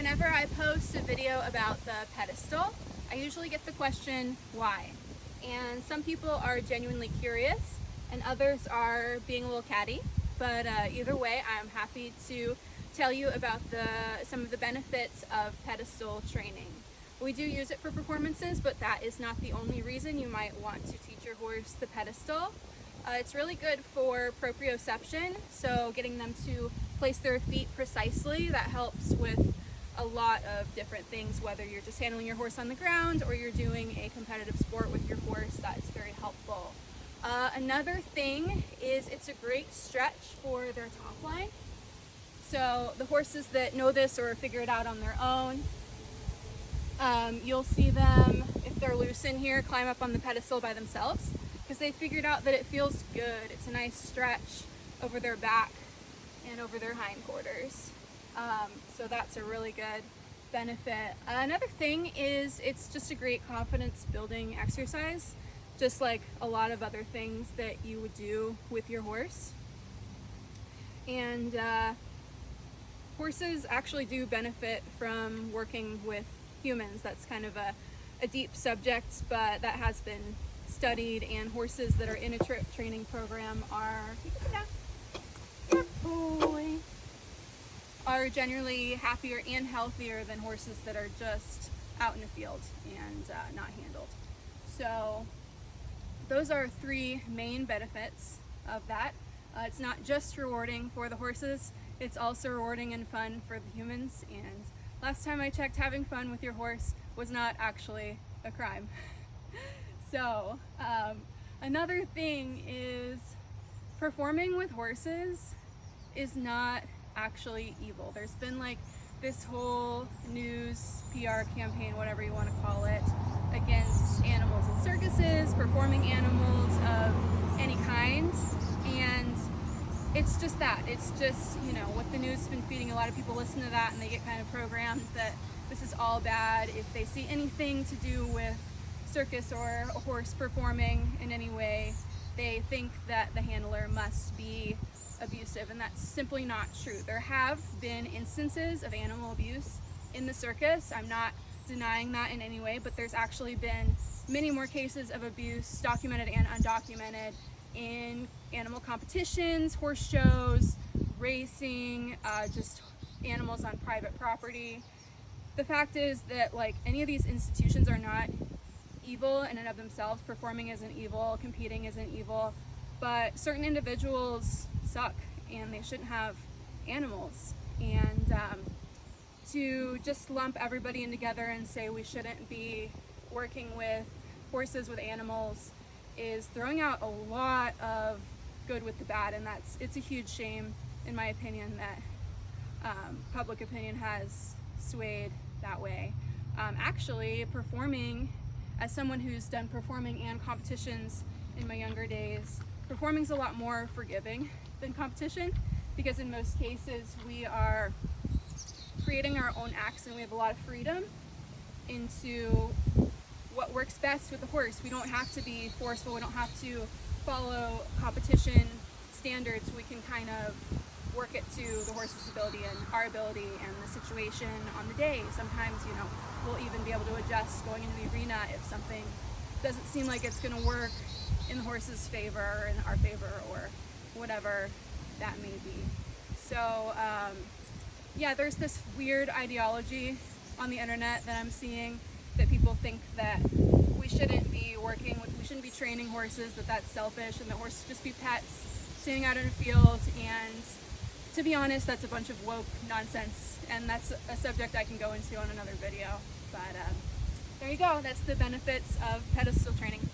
whenever I post a video about the Pedestal, I usually get the question, why? And some people are genuinely curious and others are being a little catty, but either way, I'm happy to tell you about some of the benefits of Pedestal training. We do use it for performances, but that is not the only reason you might want to teach your horse the Pedestal. It's really good for proprioception, so getting them to place their feet precisely. That helps with a lot of different things, whether you're just handling your horse on the ground or you're doing a competitive sport with your horse. That's very helpful. Another thing is it's a great stretch for their top line. So the horses that know this or figure it out on their own, you'll see them, if they're loose in here, climb up on the pedestal by themselves because they figured out that it feels good. It's a nice stretch over their back and over their hindquarters. So that's a really good benefit. Another thing is it's just a great confidence building exercise, just like a lot of other things that you would do with your horse. And horses actually do benefit from working with humans. That's kind of a deep subject, but that has been studied, and horses that are in a training program are generally happier and healthier than horses that are just out in the field and not handled. So those are three main benefits of that. It's not just rewarding for the horses, it's also rewarding and fun for the humans. And last time I checked, having fun with your horse was not actually a crime. So another thing is performing with horses is not actually evil. There's been like this whole news, PR campaign, whatever you want to call it, against animals in circuses, performing animals of any kind. And it's just that. It's just, you know, what the news has been feeding. A lot of people listen to that and they get kind of programmed that this is all bad. If they see anything to do with circus or a horse performing in any way, they think that the handler must be abusive, and that's simply not true. There have been instances of animal abuse in the circus. I'm not denying that in any way, but there's actually been many more cases of abuse, documented and undocumented, in animal competitions, horse shows, racing, just animals on private property. The fact is that like any of these institutions are not evil in and of themselves. Performing isn't evil, competing isn't evil, but certain individuals suck and they shouldn't have animals. And to just lump everybody in together and say we shouldn't be working with horses, with animals, is throwing out a lot of good with the bad, and it's a huge shame, in my opinion, that public opinion has swayed that way. Actually, performing, as someone who's done performing and competitions in my younger days, performing's a lot more forgiving than competition, because in most cases we are creating our own acts and we have a lot of freedom into what works best with the horse. We don't have to be forceful, we don't have to follow competition standards. We can kind of work it to the horse's ability and our ability and the situation on the day. Sometimes, you know, we'll even be able to adjust going into the arena if something doesn't seem like it's going to work in the horse's favor or in our favor or whatever that may be. So yeah, there's this weird ideology on the internet that I'm seeing, that people think that we shouldn't be we shouldn't be training horses, that that's selfish, and that horses should just be pets standing out in a field. And to be honest, that's a bunch of woke nonsense, and that's a subject I can go into on another video. But there you go, that's the benefits of pedestal training.